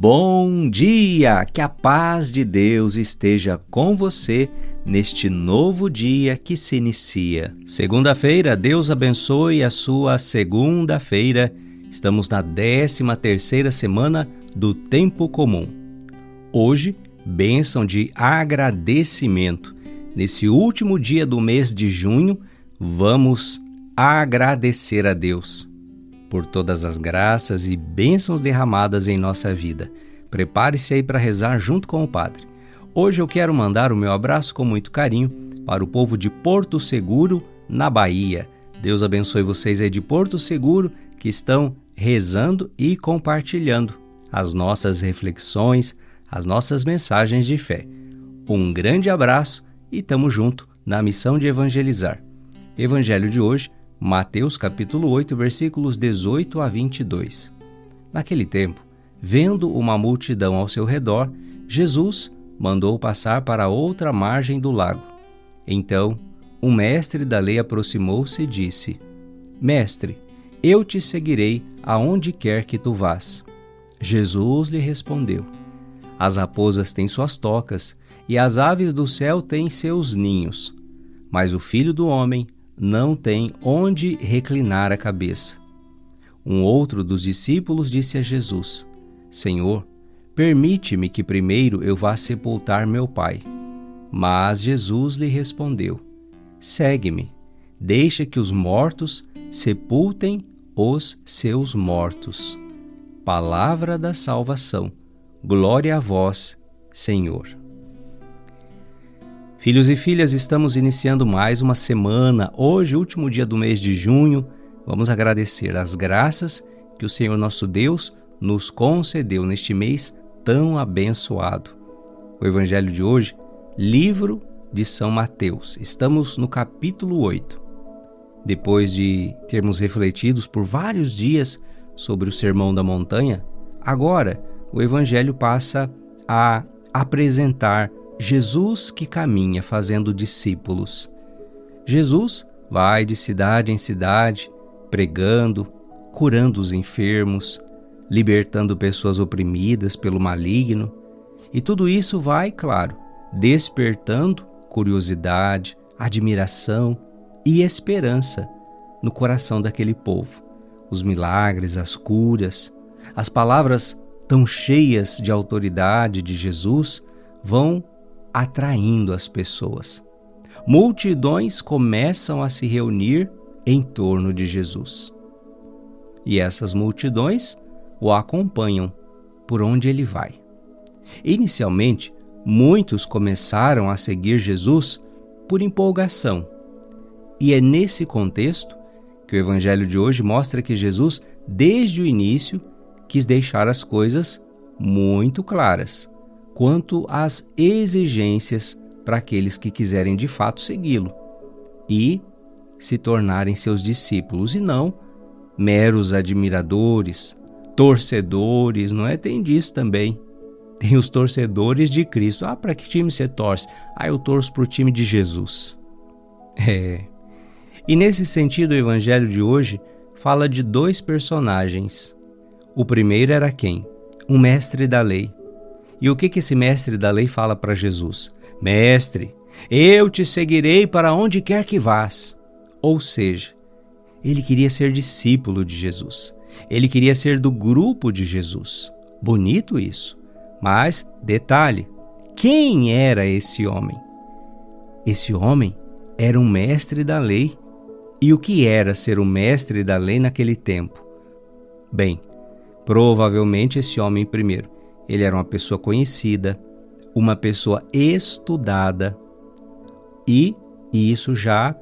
Bom dia! Que a paz de Deus esteja com você neste novo dia que se inicia. Segunda-feira, Deus abençoe a sua segunda-feira. Estamos na 13ª semana do Tempo Comum. Hoje, bênção de agradecimento. Nesse último dia do mês de junho, vamos agradecer a Deus por todas as graças e bênçãos derramadas em nossa vida. Prepare-se aí para rezar junto com o Padre. Hoje eu quero mandar o meu abraço com muito carinho para o povo de Porto Seguro, na Bahia. Deus abençoe vocês aí de Porto Seguro que estão rezando e compartilhando as nossas reflexões, as nossas mensagens de fé. Um grande abraço e tamo junto na missão de evangelizar. Evangelho de hoje, Mateus capítulo 8, versículos 18 a 22. Naquele tempo, vendo uma multidão ao seu redor, Jesus mandou passar para outra margem do lago. Então, um mestre da lei aproximou-se e disse: Mestre, eu te seguirei aonde quer que tu vás. Jesus lhe respondeu: As raposas têm suas tocas e as aves do céu têm seus ninhos, mas o Filho do Homem não tem onde reclinar a cabeça. Um outro dos discípulos disse a Jesus: Senhor, permite-me que primeiro eu vá sepultar meu pai. Mas Jesus lhe respondeu: Segue-me, deixa que os mortos sepultem os seus mortos. Palavra da salvação. Glória a vós, Senhor. Filhos e filhas, estamos iniciando mais uma semana. Hoje, último dia do mês de junho, vamos agradecer as graças que o Senhor nosso Deus nos concedeu neste mês tão abençoado. O Evangelho de hoje, livro de São Mateus. Estamos no capítulo 8. Depois de termos refletido por vários dias sobre o Sermão da Montanha, agora o Evangelho passa a apresentar Jesus que caminha fazendo discípulos. Jesus vai de cidade em cidade, pregando, curando os enfermos, libertando pessoas oprimidas pelo maligno. E tudo isso vai, claro, despertando curiosidade, admiração e esperança no coração daquele povo. Os milagres, as curas, as palavras tão cheias de autoridade de Jesus vão atraindo as pessoas. Multidões começam a se reunir em torno de Jesus. E essas multidões o acompanham por onde ele vai. Inicialmente, muitos começaram a seguir Jesus por empolgação. E é nesse contexto que o Evangelho de hoje mostra que Jesus, desde o início, quis deixar as coisas muito claras quanto às exigências para aqueles que quiserem de fato segui-lo e se tornarem seus discípulos e não meros admiradores, torcedores, não é? Tem disso também. Tem os torcedores de Cristo. Para que time você torce? Eu torço para o time de Jesus. E nesse sentido, o Evangelho de hoje fala de dois personagens. O primeiro era quem? Um mestre da lei. E o que esse mestre da lei fala para Jesus? Mestre, eu te seguirei para onde quer que vás. Ou seja, ele queria ser discípulo de Jesus. Ele queria ser do grupo de Jesus. Bonito isso. Mas, detalhe, quem era esse homem? Esse homem era um mestre da lei. E o que era ser um mestre da lei naquele tempo? Bem, provavelmente esse homem primeiro, ele era uma pessoa conhecida, uma pessoa estudada e isso já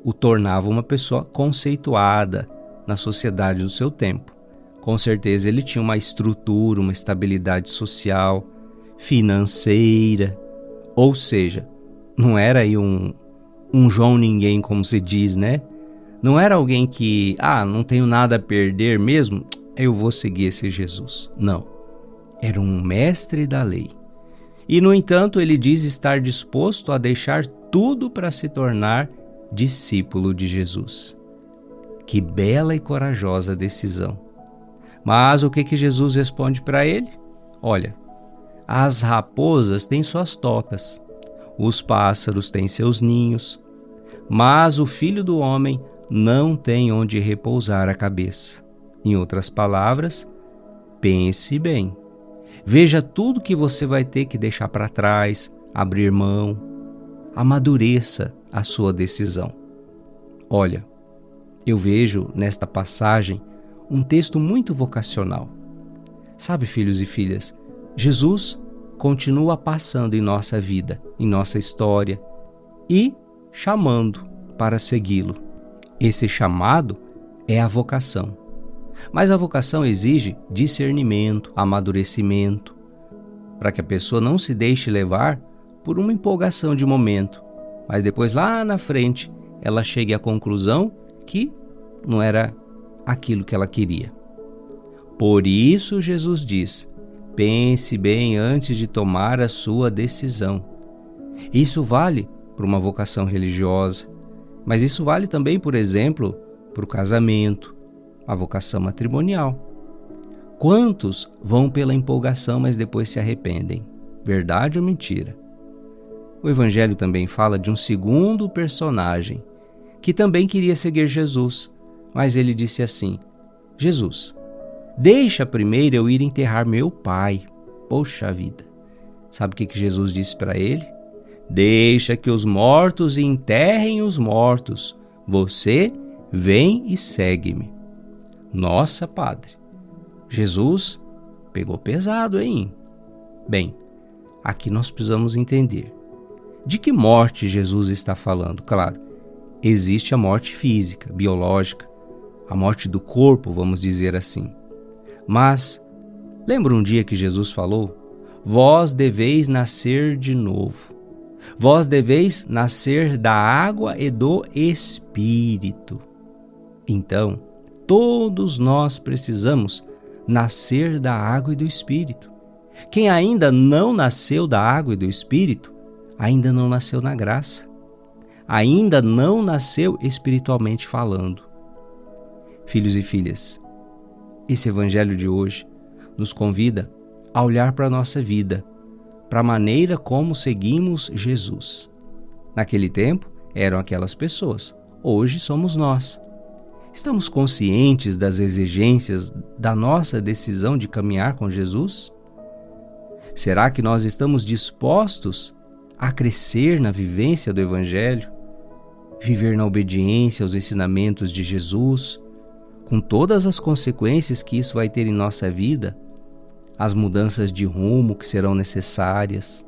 o tornava uma pessoa conceituada na sociedade do seu tempo. Com certeza ele tinha uma estrutura, uma estabilidade social, financeira, ou seja, não era aí um João Ninguém, como se diz, né? Não era alguém que, não tenho nada a perder mesmo, eu vou seguir esse Jesus. Não. Era um mestre da lei. E, no entanto, ele diz estar disposto a deixar tudo para se tornar discípulo de Jesus. Que bela e corajosa decisão. Mas o que Jesus responde para ele? Olha, as raposas têm suas tocas, os pássaros têm seus ninhos, mas o Filho do Homem não tem onde repousar a cabeça. Em outras palavras, pense bem. Veja tudo que você vai ter que deixar para trás, abrir mão. Amadureça a sua decisão. Olha, eu vejo nesta passagem um texto muito vocacional. Sabe, filhos e filhas, Jesus continua passando em nossa vida, em nossa história e chamando para segui-lo. Esse chamado é a vocação. Mas a vocação exige discernimento, amadurecimento, para que a pessoa não se deixe levar por uma empolgação de momento, mas depois lá na frente ela chegue à conclusão que não era aquilo que ela queria. Por isso Jesus diz: pense bem antes de tomar a sua decisão. Isso vale para uma vocação religiosa, mas isso vale também, por exemplo, para o casamento, a vocação matrimonial. Quantos vão pela empolgação, mas depois se arrependem? Verdade ou mentira? O Evangelho também fala de um segundo personagem que também queria seguir Jesus, mas ele disse assim: Jesus, deixa primeiro eu ir enterrar meu pai. Poxa vida! Sabe o que Jesus disse para ele? Deixa que os mortos enterrem os mortos. Você vem e segue-me. Nossa, padre, Jesus pegou pesado, hein? Bem, aqui nós precisamos entender. De que morte Jesus está falando? Claro, existe a morte física, biológica, a morte do corpo, vamos dizer assim. Mas, lembra um dia que Jesus falou? Vós deveis nascer de novo. Vós deveis nascer da água e do Espírito. Então, todos nós precisamos nascer da água e do Espírito. Quem ainda não nasceu da água e do Espírito, ainda não nasceu na graça. Ainda não nasceu espiritualmente falando. Filhos e filhas, esse evangelho de hoje nos convida a olhar para a nossa vida, para a maneira como seguimos Jesus. Naquele tempo eram aquelas pessoas, hoje somos nós. Estamos conscientes das exigências da nossa decisão de caminhar com Jesus? Será que nós estamos dispostos a crescer na vivência do Evangelho, viver na obediência aos ensinamentos de Jesus, com todas as consequências que isso vai ter em nossa vida, as mudanças de rumo que serão necessárias?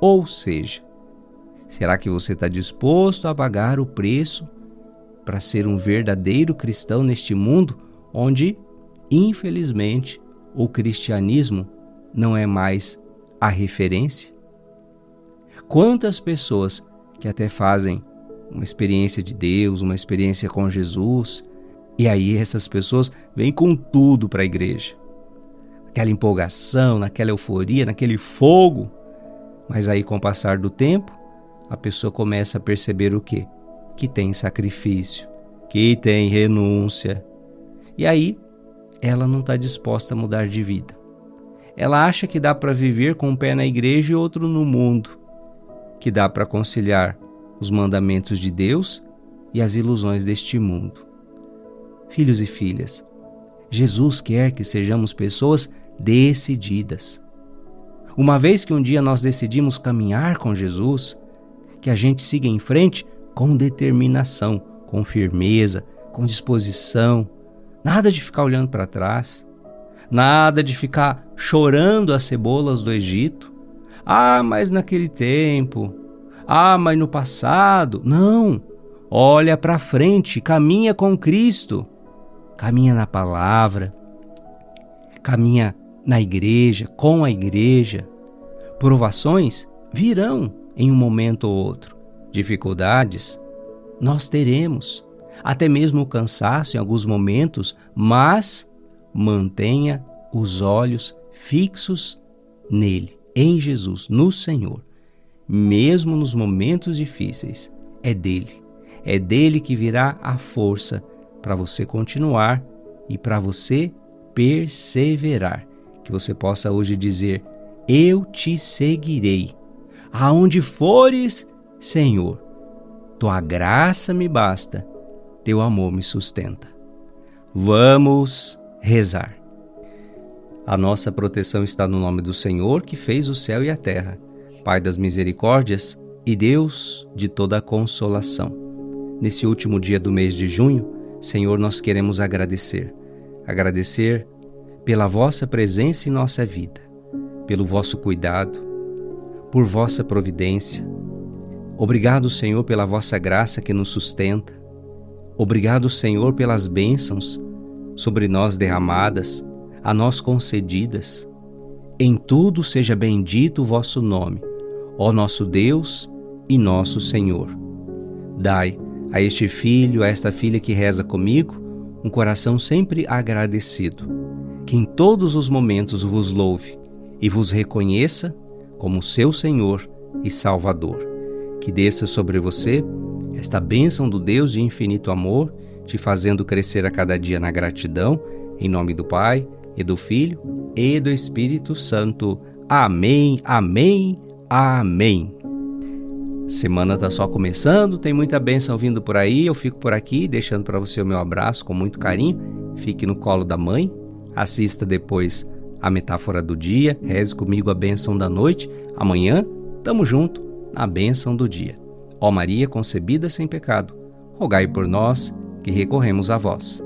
Ou seja, será que você está disposto a pagar o preço para ser um verdadeiro cristão neste mundo onde, infelizmente, o cristianismo não é mais a referência? Quantas pessoas que até fazem uma experiência de Deus, uma experiência com Jesus, e aí essas pessoas vêm com tudo para a igreja. Naquela empolgação, naquela euforia, naquele fogo. Mas aí, com o passar do tempo, a pessoa começa a perceber o quê? Que tem sacrifício, que tem renúncia. E aí, ela não está disposta a mudar de vida. Ela acha que dá para viver com um pé na igreja e outro no mundo, que dá para conciliar os mandamentos de Deus e as ilusões deste mundo. Filhos e filhas, Jesus quer que sejamos pessoas decididas. Uma vez que um dia nós decidimos caminhar com Jesus, que a gente siga em frente com determinação, com firmeza, com disposição. Nada de ficar olhando para trás. Nada de ficar chorando as cebolas do Egito. Ah, mas naquele tempo. Ah, mas no passado. Não. Olha para frente, caminha com Cristo. Caminha na palavra. Caminha na igreja, com a igreja. Provações virão em um momento ou outro. Dificuldades nós teremos. Até mesmo o cansaço em alguns momentos, mas mantenha os olhos fixos nele, em Jesus, no Senhor. Mesmo nos momentos difíceis, é dele que virá a força para você continuar e para você perseverar. Que que você possa hoje dizer: eu te seguirei. Aonde fores, Senhor, tua graça me basta, teu amor me sustenta. Vamos rezar. A nossa proteção está no nome do Senhor, que fez o céu e a terra, Pai das misericórdias e Deus de toda a consolação. Nesse último dia do mês de junho, Senhor, nós queremos agradecer pela vossa presença em nossa vida, pelo vosso cuidado, por vossa providência. Obrigado, Senhor, pela vossa graça que nos sustenta. Obrigado, Senhor, pelas bênçãos sobre nós derramadas, a nós concedidas. Em tudo seja bendito o vosso nome, ó nosso Deus e nosso Senhor. Dai a este filho, a esta filha que reza comigo, um coração sempre agradecido, que em todos os momentos vos louve e vos reconheça como seu Senhor e Salvador. Que desça sobre você esta bênção do Deus de infinito amor, te fazendo crescer a cada dia na gratidão, em nome do Pai, e do Filho, e do Espírito Santo. Amém, amém, amém. Semana está só começando, tem muita bênção vindo por aí, eu fico por aqui, deixando para você o meu abraço com muito carinho. Fique no colo da mãe, assista depois a metáfora do dia, reze comigo a bênção da noite. Amanhã, tamo junto na bênção do dia. Ó Maria concebida sem pecado, rogai por nós que recorremos a vós.